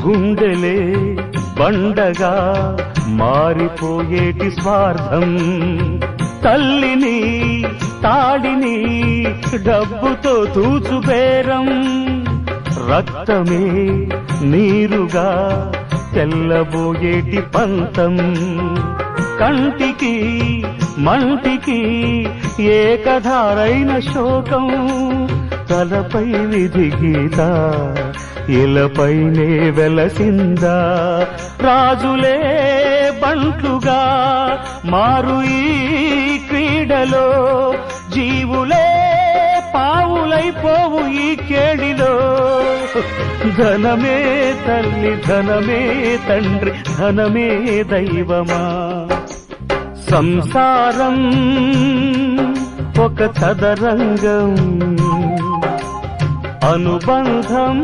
గుండెలే బండగా మారిపోయేటి స్వార్థం, తల్లిని తాడిని డబ్బుతో తూచుబేరం, రక్తమే నీరుగా తెల్లబోయేటి పంతం, కంటికి మంటికి ఏకధారైన శోకం, తలపై విధి గీత ఇలపైనే వెలసిందా, రాజులే బంట్లుగా మారు ఈ క్రీడలో, జీవులే పావులైపోవు ఈ కేడిలో, ధనమే తల్లి ధనమే తండ్రి ధనమే దైవమా, సంసారం ఒక చదరంగం, అనుబంధం